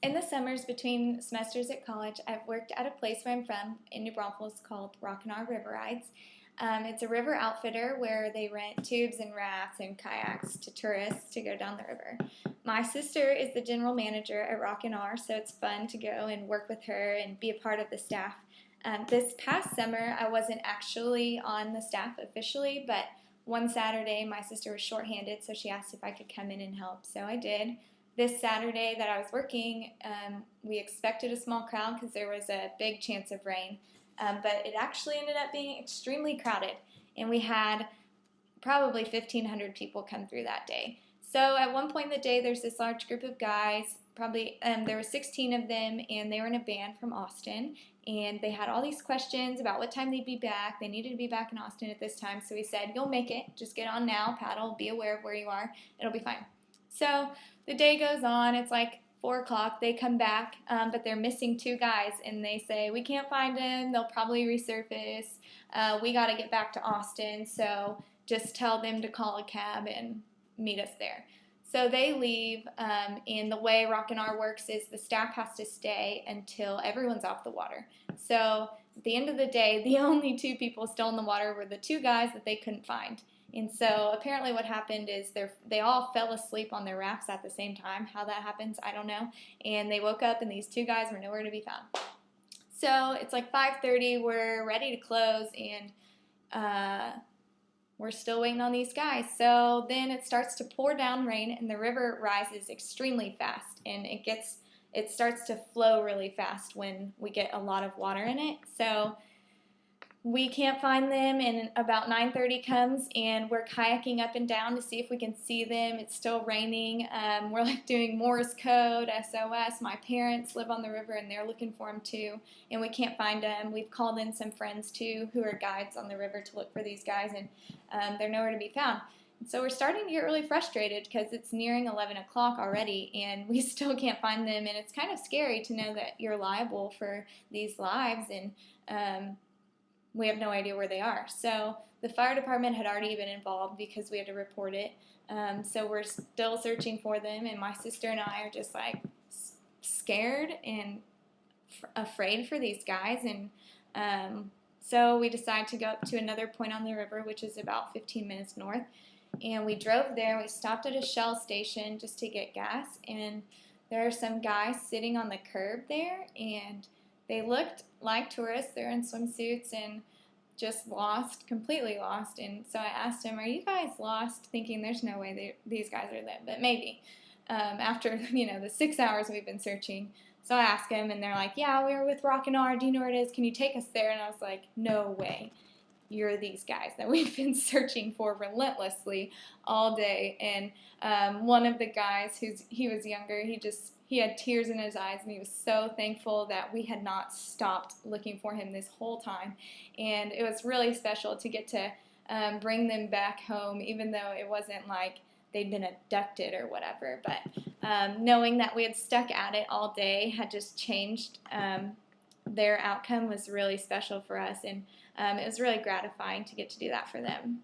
In the summers between semesters at college, I've worked at a place where I'm from in New Braunfels called Rockingham River Rides. It's a river outfitter where they rent tubes and rafts and kayaks to tourists to go down the river. My sister is the general manager at Rockingham, so it's fun to go and work with her and be a part of the staff. This past summer, I wasn't actually on the staff officially, but one Saturday my sister was shorthanded, so she asked if I could come in and help, so I did. This Saturday that I was working, we expected a small crowd because there was a big chance of rain, but it actually ended up being extremely crowded, and we had probably 1,500 people come through that day. So at one point in the day, there's this large group of guys, probably there were 16 of them, and they were in a band from Austin, and they had all these questions about what time they'd be back. They needed to be back in Austin at this time, so we said, you'll make it. Just get on now, paddle, be aware of where you are. It'll be fine. So the day goes on. It's like 4 o'clock. They come back, but they're missing 2 guys, and they say, we can't find them. They'll probably resurface. We got to get back to Austin, so just tell them to call a cab and meet us there. So they leave, and the way Rockingham works is the staff has to stay until everyone's off the water. So at the end of the day, the only 2 people still in the water were the 2 guys that they couldn't find. And so apparently what happened is they all fell asleep on their rafts at the same time. How that happens, I don't know. And they woke up and these 2 guys were nowhere to be found. So it's like 5:30, we're ready to close, and we're still waiting on these guys. So then it starts to pour down rain, and the river rises extremely fast, and it starts to flow really fast when we get a lot of water in it. So we can't find them, and about 9:30 comes, and we're kayaking up and down to see if we can see them. It's still raining. We're like doing Morse code, SOS. My parents live on the river, and they're looking for them too, and we can't find them. We've called in some friends too who are guides on the river to look for these guys, and they're nowhere to be found. So we're starting to get really frustrated because it's nearing 11 o'clock already, and we still can't find them, and it's kind of scary to know that you're liable for these lives, and we have no idea where they are. So the fire department had already been involved because we had to report it. So we're still searching for them, and my sister and I are just like scared and afraid for these guys. And so we decided to go up to another point on the river, which is about 15 minutes north. And we drove there. We stopped at a Shell station just to get gas, and there are some guys sitting on the curb there, and they looked like tourists. They're in swimsuits and just lost, completely lost. And so I asked him, are you guys lost? Thinking there's no way these guys are there, but maybe. After, the 6 hours we've been searching. So I asked him, and they're like, yeah, we were with Rockingham. Do you know where it is? Can you take us there? And I was like, no way. You're these guys that we've been searching for relentlessly all day. And one of the guys, he was younger, he had tears in his eyes, and he was so thankful that we had not stopped looking for him this whole time. And it was really special to get to bring them back home, even though it wasn't like they'd been abducted or whatever. But knowing that we had stuck at it all day had just changed their outcome was really special for us, and it was really gratifying to get to do that for them.